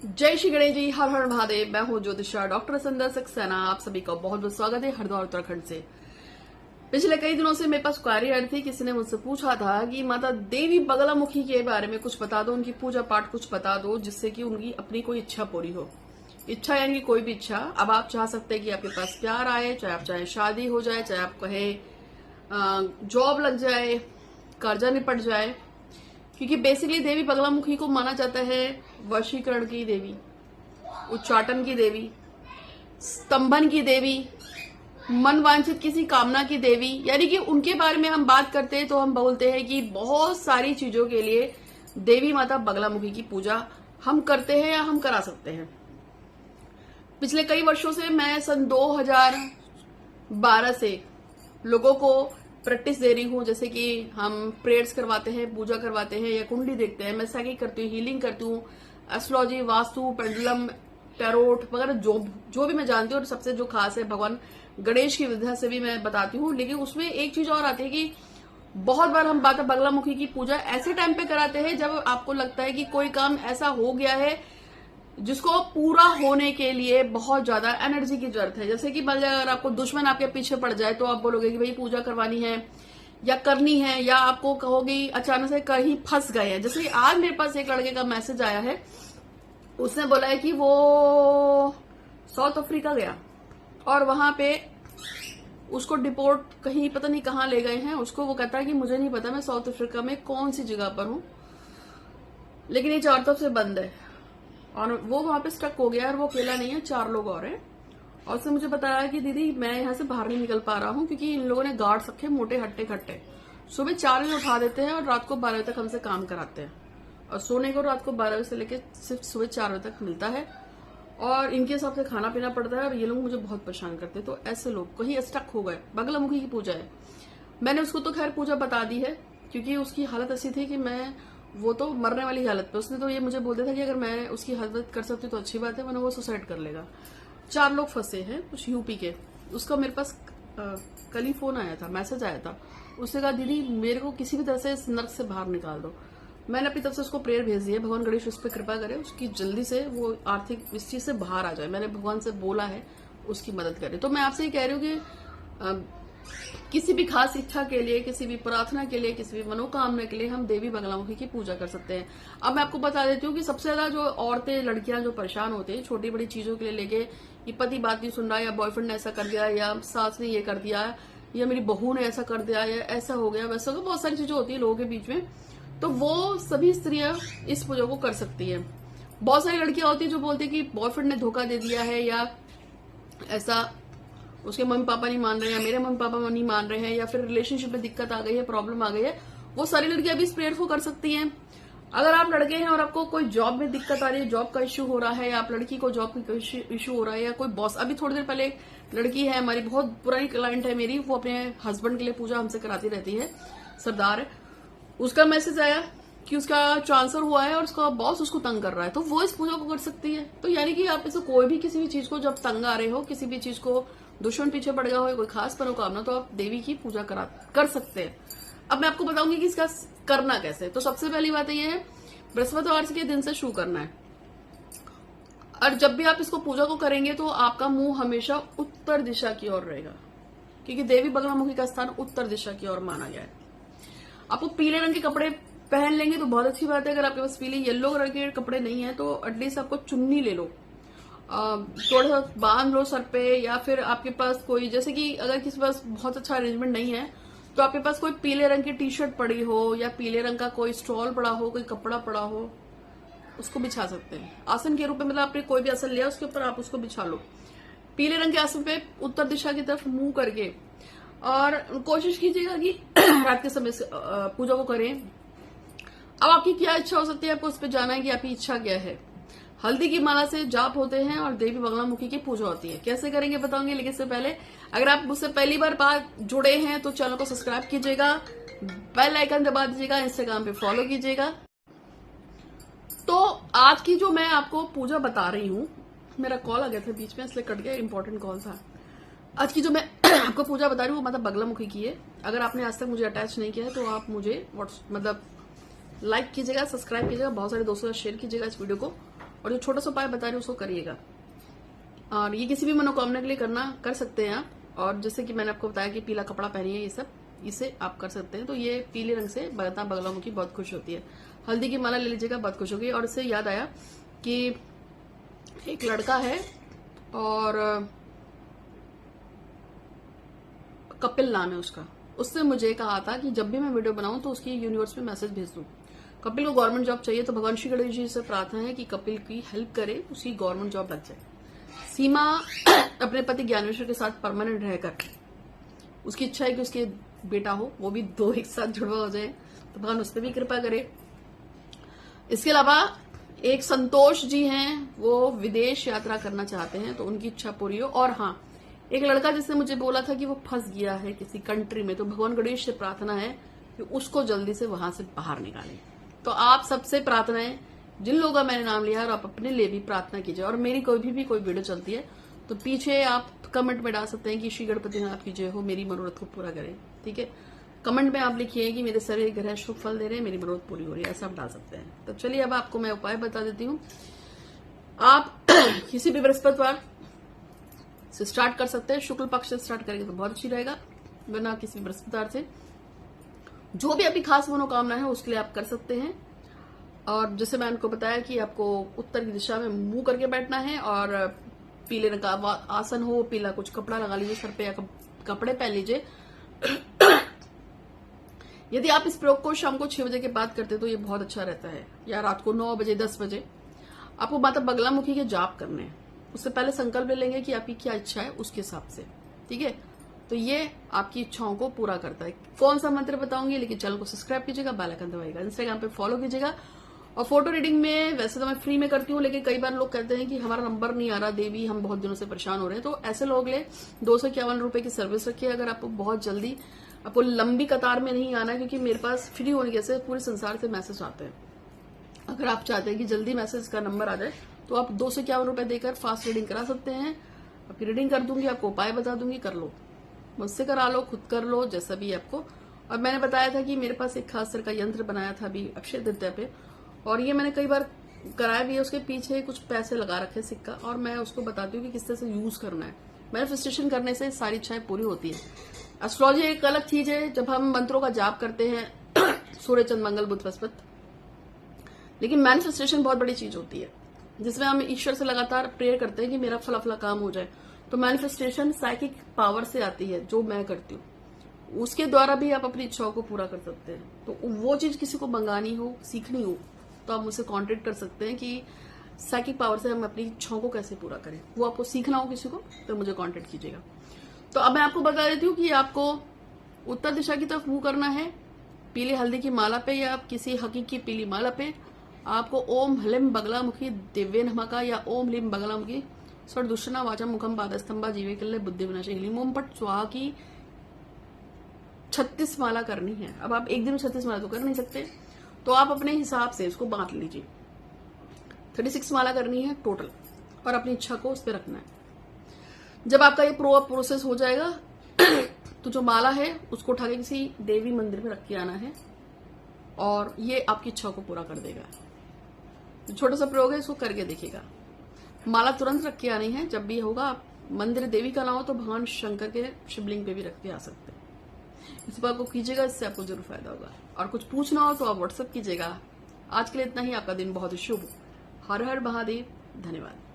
जय श्री गणेश जी, हर हर महादेव। मैं हूं ज्योतिषा डॉक्टर संध्या सक्सेना। आप सभी का बहुत बहुत स्वागत है हरिद्वार उत्तराखंड से। पिछले कई दिनों से मेरे पास क्वारी आई थी। किसी ने मुझसे पूछा था कि माता देवी बगलामुखी के बारे में कुछ बता दो, उनकी पूजा पाठ कुछ बता दो, जिससे कि उनकी अपनी कोई इच्छा पूरी हो। इच्छा यानी कि कोई भी इच्छा। अब आप चाह सकते हैं कि आपके पास प्यार आए, चाहे आप चाहे शादी हो जाए, चाहे आप कहे जॉब लग जाए, कर्जा निपट जाए। क्योंकि बेसिकली देवी बगलामुखी को माना जाता है वशीकरण की देवी, उच्चाटन की देवी, स्तंभन की देवी, मन वांछित किसी कामना की देवी। यानी कि उनके बारे में हम बात करते हैं तो हम बोलते हैं कि बहुत सारी चीजों के लिए देवी माता बगलामुखी की पूजा हम करते हैं या हम करा सकते हैं। पिछले कई वर्षों से मैं सन 2012 से लोगों को प्रैक्टिस दे रही हूँ। जैसे कि हम प्रेयर्स करवाते हैं, पूजा करवाते हैं या कुंडली देखते हैं, मैं साइकिक करती हूँ, हीलिंग करती हूँ, एस्ट्रोलॉजी, वास्तु, पेंडुलम, टैरोट वगैरह जो भी मैं जानती हूँ। और सबसे जो खास है भगवान गणेश की विद्या से भी मैं बताती हूँ। लेकिन उसमें एक चीज और आती है कि बहुत बार हम बात बगलामुखी की पूजा ऐसे टाइम पे कराते हैं जब आपको लगता है कि कोई काम ऐसा हो गया है जिसको पूरा होने के लिए बहुत ज्यादा एनर्जी की जरूरत है। जैसे कि अगर आपको दुश्मन आपके पीछे पड़ जाए तो आप बोलोगे कि भाई पूजा करवानी है या करनी है, या आपको कहोगे अचानक से कहीं फंस गए हैं। जैसे आज मेरे पास एक लड़के का मैसेज आया है, उसने बोला है कि वो साउथ अफ्रीका गया और वहां पे उसको डिपोर्ट कहीं पता नहीं कहाँ ले गए हैं उसको। वो कहता है कि मुझे नहीं पता मैं साउथ अफ्रीका में कौन सी जगह पर हूं, लेकिन ये चारों तरफ से बंद है और वो वहां पे स्टक हो गया। और वो अकेला नहीं है, 4 लोग और हैं। और उसने मुझे बताया कि दीदी मैं यहाँ से बाहर नहीं निकल पा रहा हूँ क्योंकि इन लोगों ने गार्ड रखे मोटे हट्टे खट्टे। सुबह 4 बजे उठा देते हैं और रात को 12 बजे तक हमसे काम कराते हैं। और सोने को रात को 12 बजे से लेकर सिर्फ सुबह 4 बजे तक मिलता है और इनके हिसाब से खाना पीना पड़ता है। और ये लोग मुझे बहुत परेशान करते हैं। तो ऐसे लोग कहीं स्टक हो गए, बगलामुखी की पूजा है। मैंने उसको तो खैर पूजा बता दी है क्योंकि उसकी हालत ऐसी थी कि वो तो मरने वाली हालत पे। उसने तो ये मुझे बोल दिया था कि अगर मैं उसकी मदद कर सकती तो अच्छी बात है, वरना वो सुसाइड कर लेगा। 4 लोग फंसे हैं कुछ यूपी के। उसका मेरे पास कल ही फोन आया था, मैसेज आया था। उसने कहा दीदी मेरे को किसी भी तरह से इस नर्क से बाहर निकाल दो। मैंने अपनी तरफ से उसको प्रेयर भेज दी है, भगवान गणेश उस पर कृपा करे, उसकी जल्दी से वो आर्थिक इस चीज से बाहर आ जाए। मैंने भगवान से बोला है उसकी मदद करे। तो मैं आपसे ये कह रही हूँ कि किसी भी खास इच्छा के लिए, किसी भी प्रार्थना के लिए, किसी भी मनोकामना के लिए हम देवी बगलामुखी की पूजा कर सकते हैं। अब मैं आपको बता देती हूँ कि सबसे ज्यादा जो औरतें, लड़कियां जो परेशान होती हैं छोटी बड़ी चीजों के लिए लेके, कि पति बात नहीं सुन रहा, या बॉयफ्रेंड ने ऐसा कर दिया, या सास ने ये कर दिया, या मेरी बहू ने ऐसा कर दिया, या ऐसा हो गया वैसा हो गया, बहुत सारी चीजें होती है लोगों के बीच में। तो वो सभी स्त्रियां इस पूजा को कर सकती है। बहुत सारी लड़कियां होती है जो बोलती है कि बॉयफ्रेंड ने धोखा दे दिया है, या ऐसा उसके मम्मी पापा नहीं मान रहे हैं, या मेरे मम्मी पापा नहीं मान रहे हैं, या फिर रिलेशनशिप में दिक्कत आ गई है, प्रॉब्लम आ गई है। वो सारी लड़कियां भी इस प्रेयर को कर सकती हैं। अगर आप लड़के हैं और आपको कोई जॉब में दिक्कत आ रही है, जॉब का इश्यू हो रहा है, या आप लड़की को जॉब का इश्यू हो रहा है, या कोई बॉस, अभी थोड़ी देर पहले एक लड़की है हमारी, बहुत पुरानी क्लाइंट है मेरी, वो अपने हस्बैंड के लिए पूजा हमसे कराती रहती है, सरदार है। उसका मैसेज आया कि उसका ट्रांसफर हुआ है और उसका बॉस उसको तंग कर रहा है, तो वो इस पूजा को कर सकती है। तो यानी कि आप इसे कोई भी किसी भी चीज को जब तंग आ रहे हो, किसी भी चीज को दुश्मन पीछे पड़ गया हो, कोई खास मनोकामना, तो आप देवी की पूजा कर सकते हैं। अब मैं आपको बताऊंगी कि इसका करना कैसे। तो सबसे पहली बात यह है, बृहस्पतिवार के दिन से शुरू करना है। और जब भी आप इसको पूजा को करेंगे तो आपका मुंह हमेशा उत्तर दिशा की ओर रहेगा, क्योंकि देवी बगलामुखी का स्थान उत्तर दिशा की ओर माना गया है। आपको पीले रंग के कपड़े पहन लेंगे तो बहुत अच्छी बात है। अगर आपके पास पीले येलो रंग के कपड़े नहीं है तो एटलीस्ट आपको चुन्नी ले लो, थोड़ा सा बांध लो सर पे। या फिर आपके पास कोई, जैसे कि अगर किसी पास बहुत अच्छा अरेंजमेंट नहीं है तो आपके पास कोई पीले रंग की टी शर्ट पड़ी हो, या पीले रंग का कोई स्टॉल पड़ा हो, कोई कपड़ा पड़ा हो, उसको बिछा सकते हैं आसन के रूप में। मतलब आपने कोई भी आसन लिया उसके ऊपर आप उसको बिछा लो, पीले रंग के आसन पे उत्तर दिशा की तरफ मुंह करके। और कोशिश कीजिएगा कि रात के समय से पूजा को करें। अब आपकी क्या इच्छा हो सकती है, आपको उस पर जाना है कि आपकी इच्छा क्या है। हल्दी की माला से जाप होते हैं और देवी बगलामुखी की पूजा होती है। कैसे करेंगे बताऊंगी, लेकिन इससे पहले अगर आप मुझसे पहली बार जुड़े हैं तो चैनल को सब्सक्राइब कीजिएगा, बेल आइकन दबा दीजिएगा, इंस्टाग्राम पे फॉलो कीजिएगा। तो आज की जो मैं आपको पूजा बता रही हूँ, मेरा कॉल आ गया था बीच में इसलिए कट गया, इंपॉर्टेंट कॉल था। आज की जो मैं आपको पूजा बता रही हूँ वो मतलब बगलामुखी की है। अगर आपने आज तक मुझे अटैच नहीं किया है तो आप मुझे लाइक कीजिएगा, सब्सक्राइब कीजिएगा, बहुत सारे दोस्तों से शेयर कीजिएगा इस वीडियो को। और जो छोटा सा उपाय बता रही हूँ उसको करिएगा। और ये किसी भी मनोकामना के लिए कर सकते हैं आप। और जैसे कि मैंने आपको बताया कि पीला कपड़ा पहनिए, ये सब इसे आप कर सकते हैं। तो ये पीले रंग से बगलामुखी बहुत खुश होती है। हल्दी की माला ले लीजिएगा, बहुत खुश होगी। और इससे याद आया कि एक लड़का है और कपिल नाम है उसका, उसने मुझे कहा था कि जब भी मैं वीडियो बनाऊं तो उसकी यूनिवर्स में मैसेज भेज दूं। कपिल को गवर्नमेंट जॉब चाहिए, तो भगवान श्री गणेश जी से प्रार्थना है कि कपिल की हेल्प करे, उसकी गवर्नमेंट जॉब लग जाए। सीमा अपने पति ज्ञानेश्वर के साथ परमानेंट रहकर, उसकी इच्छा है कि उसके बेटा हो, वो भी 2 एक साथ जुड़वा हो जाए, तो भगवान उस पर भी कृपा करे। इसके अलावा एक संतोष जी हैं, वो विदेश यात्रा करना चाहते हैं, तो उनकी इच्छा पूरी हो। और हाँ, एक लड़का जिसने मुझे बोला था कि वो फंस गया है किसी कंट्री में, तो भगवान गणेश से प्रार्थना है कि उसको जल्दी से वहां से बाहर निकाले। तो आप सबसे प्रार्थना है, जिन लोगों का मैंने नाम लिया, और आप अपने लिए भी प्रार्थना कीजिए। और मेरी कोई वीडियो चलती है तो पीछे आप कमेंट में डाल सकते हैं कि श्री गणपति नाथ की जय हो, मेरी मनोरथ को पूरा करें। ठीक है, कमेंट में आप लिखिए कि मेरे सभी ग्रह शुभ फल दे रहे हैं, मेरी मनोरथ पूरी हो रही है, ऐसा आप डाल सकते हैं। तो चलिए अब आपको मैं उपाय बता देती हूँ। आप किसी भी बृहस्पतिवार से स्टार्ट कर सकते हैं, शुक्ल पक्ष से स्टार्ट करेंगे तो बहुत अच्छी रहेगा, वरना किसी भी बृहस्पतिवार से जो भी आपकी खास मनोकामना है उसके लिए आप कर सकते हैं। और जैसे मैंने आपको बताया कि आपको उत्तर की दिशा में मुंह करके बैठना है, और पीले रंग का आसन हो, पीला कुछ कपड़ा लगा लीजिए सर पे, या कपड़े पहन लीजिए। यदि आप इस प्रयोग को शाम को 6 बजे के बाद करते तो ये बहुत अच्छा रहता है, या रात को 9 बजे 10 बजे। आपको माता बगलामुखी के जाप करने हैं, उससे पहले संकल्प ले लेंगे कि आपकी क्या इच्छा है उसके हिसाब से। ठीक है, तो ये आपकी इच्छाओं को पूरा करता है। कौन सा मंत्र बताऊंगी, लेकिन चैनल को सब्सक्राइब कीजिएगा, बेल आइकन दबाइएगा, इंस्टाग्राम पे फॉलो कीजिएगा। और फोटो रीडिंग में वैसे तो मैं फ्री में करती हूँ, लेकिन कई बार लोग कहते हैं कि हमारा नंबर नहीं आ रहा देवी, हम बहुत दिनों से परेशान हो रहे हैं, तो ऐसे लोग ले 251 रुपए की सर्विस रखिए। अगर आपको बहुत जल्दी, आपको लंबी कतार में नहीं आना है, क्योंकि मेरे पास फ्री होने से पूरे संसार से मैसेज आते हैं। अगर आप चाहते हैं कि जल्दी मैसेज का नंबर आ जाए तो आप 251 रुपए देकर फास्ट रीडिंग करा सकते हैं। आपकी रीडिंग कर दूंगी, आपको उपाय बता दूंगी, कर लो, मुझसे करा लो, खुद कर लो, जैसा भी आपको। और मैंने बताया था कि मेरे पास एक खास तरह का यंत्र बनाया था अभी अक्षय तृतीया पे, और ये मैंने कई बार कराया भी है। उसके पीछे कुछ पैसे लगा रखे सिक्का, और मैं उसको बताती हूँ कि किस तरह से यूज करना है। मैनिफेस्टेशन करने से सारी इच्छाएं पूरी होती है। एस्ट्रोलॉजी एक अलग चीज है, जब हम मंत्रों का जाप करते हैं सूर्य चंद्र मंगल बुध बृहस्पति, लेकिन मैनिफेस्टेशन बहुत बड़ी चीज होती है, जिसमें हम ईश्वर से लगातार प्रेयर करते हैं कि मेरा फला काम हो जाए। तो मैनिफेस्टेशन साइकिक पावर से आती है, जो मैं करती हूँ, उसके द्वारा भी आप अपनी इच्छाओं को पूरा कर सकते हैं। तो वो चीज किसी को मंगानी हो, सीखनी हो, तो आप मुझसे कांटेक्ट कर सकते हैं कि साइकिक पावर से हम अपनी इच्छाओं को कैसे पूरा करें। वो आपको सीखना हो किसी को, तो मुझे कांटेक्ट कीजिएगा। तो अब मैं आपको बता देती हूँ कि आपको उत्तर दिशा की तरफ मुंह करना है, पीले हल्दी की माला पे या किसी हकीकी पीली माला पे आपको ओम ह्लीम बगलामुखी दिव्य नमः का, या ओम ह्लीम बगलामुखी स्वरदुष्टना वाचा मुखम पादस्तंभा जीवे कल्ले बुद्धि विनाशी ह्लीम ओम पट स्वाहा की 36 माला करनी है। अब आप एक दिन में 36 माला तो कर नहीं सकते, तो आप अपने हिसाब से उसको बांट लीजिए। 36 माला करनी है टोटल, और अपनी इच्छा को उस पर रखना है। जब आपका ये प्रोसेस हो जाएगा तो जो माला है उसको उठा के किसी देवी मंदिर में रख के आना है, और ये आपकी इच्छा को पूरा कर देगा। छोटा सा प्रयोग है, इसको करके देखिएगा। माला तुरंत रख के आनी है। जब भी होगा, आप मंदिर देवी का ना हो तो भगवान शंकर के शिवलिंग पे भी रख के आ सकते हैं। इस बात को कीजिएगा, इससे आपको जरूर फायदा होगा। और कुछ पूछना हो तो आप व्हाट्सएप कीजिएगा। आज के लिए इतना ही। आपका दिन बहुत शुभ हो। हर हर महादेव। धन्यवाद।